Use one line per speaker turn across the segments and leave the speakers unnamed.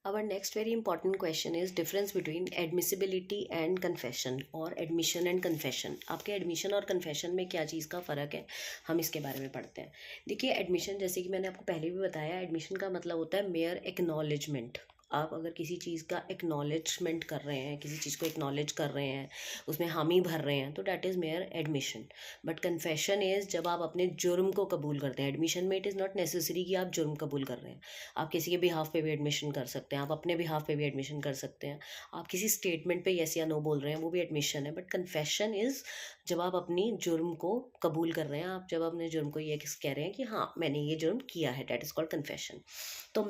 Our next very important question is difference between admissibility and confession और admission and confession। आपके admission और confession में क्या चीज़ का फ़र्क है, हम इसके बारे में पढ़ते हैं। देखिए admission, जैसे कि मैंने आपको पहले भी बताया, admission का मतलब होता है mere acknowledgement। आप अगर किसी चीज़ का एक्नॉलेजमेंट कर रहे हैं, किसी चीज़ को एक्नॉलेज कर रहे हैं, उसमें हामी भर रहे हैं, तो that is mayor admission. But confession is जब आप अपने जुर्म को कबूल करते हैं। एडमिशन में इट इज़ नॉट नेसेसरी कि आप जुर्म कबूल कर रहे हैं। आप किसी के बिहाफ पे भी एडमिशन कर सकते हैं, आप अपने बिहाफ पे भी एडमिशन कर सकते हैं, आप किसी स्टेटमेंट पे येस या नो बोल रहे हैं, वो भी एडमिशन है। बट कन्फेशन इज़ जब आप अपनी जुर्म को कबूल कर रहे हैं, आप जब अपने जुर्म को ये कह रहे हैं कि हाँ मैंने ये जुर्म किया है, डैट इज़ कॉल्ड कन्फेशन। तो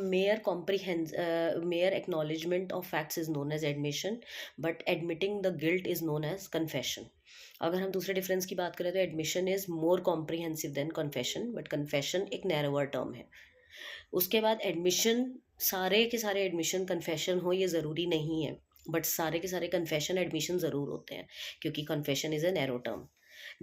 mere acknowledgement of facts is known as admission, but admitting the guilt is known as confession. अगर हम दूसरे डिफरेंस की बात करें तो admission is more comprehensive than confession, but confession एक नैरोअर टर्म है। उसके बाद एडमिशन, सारे के सारे एडमिशन कन्फेशन हो ये ज़रूरी नहीं है, बट सारे के सारे कन्फेशन एडमिशन ज़रूर होते हैं, क्योंकि confession is a narrow term.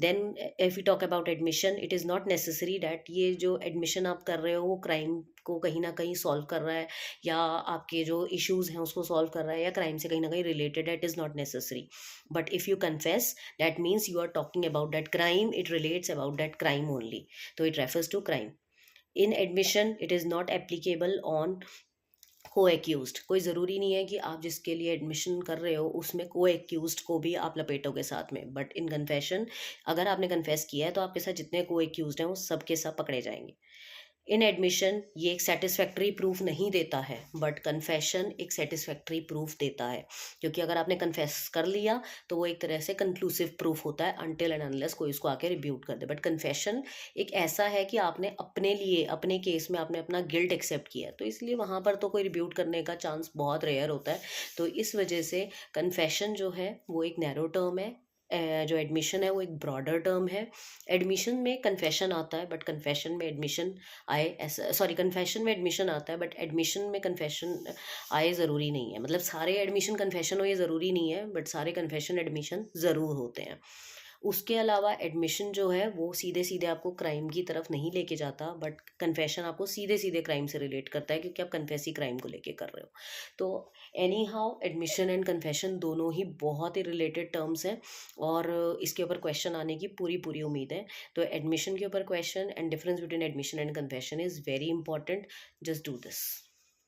Then if you talk about admission, it is not necessary that ये जो एडमिशन आप कर रहे हो वो क्राइम को कहीं ना कहीं सॉल्व कर रहा है, या आपके जो इश्यूज़ हैं उसको सॉल्व कर रहा है, या क्राइम से कहीं ना कहीं रिलेटेड है। It is not necessary, but if you confess that means you are talking about that crime, it relates about that crime only, तो it refers to crime. In admission it is not applicable on co accused. कोई ज़रूरी नहीं है कि आप जिसके लिए admission कर रहे हो उसमें को एक्यूज्ड को भी आप लपेटोगे साथ में। बट इन कन्फेशन, अगर आपने कन्फेस किया है तो आपके साथ जितने को एक्यूज्ड हैं वो सब के सब पकड़े जाएंगे। इन एडमिशन ये एक सेटिस्फैक्ट्री प्रूफ नहीं देता है, बट कन्फेशन एक सेटिस्फैक्ट्री प्रूफ देता है, क्योंकि अगर आपने कन्फेस कर लिया तो वो एक तरह से कंक्लूसिव प्रूफ होता है, अनटिल एंड अनलेस कोई उसको आके रिब्यूट कर दे। बट कन्फेशन एक ऐसा है कि आपने अपने लिए, अपने केस में आपने अपना गिल्ट एक्सेप्ट किया, तो इसलिए वहाँ पर तो कोई रिब्यूट करने का चांस बहुत रेयर होता है। तो इस वजह से कन्फेशन जो है वो एक नैरो टर्म है, जो एडमिशन है वो एक ब्रॉडर टर्म है। एडमिशन में कन्फेशन आता है, बट कन्फेशन में एडमिशन आए, ऐसा सॉरी, कन्फेशन में एडमिशन आता है बट एडमिशन में कन्फेशन आए ज़रूरी नहीं है। मतलब सारे एडमिशन कन्फेशन हो ये ज़रूरी नहीं है, बट सारे कन्फेशन एडमिशन ज़रूर होते हैं। उसके अलावा एडमिशन जो है वो सीधे सीधे आपको क्राइम की तरफ नहीं लेके जाता, बट कन्फेशन आपको सीधे सीधे क्राइम से रिलेट करता है, क्योंकि आप कन्फेस ही क्राइम को लेके कर रहे हो। तो any how admission and confession दोनों ही बहुत ही रिलेटेड टर्म्स हैं, और इसके ऊपर क्वेश्चन आने की पूरी पूरी उम्मीद है। तो एडमिशन के ऊपर question and difference between admission and confession is very important. Just do this.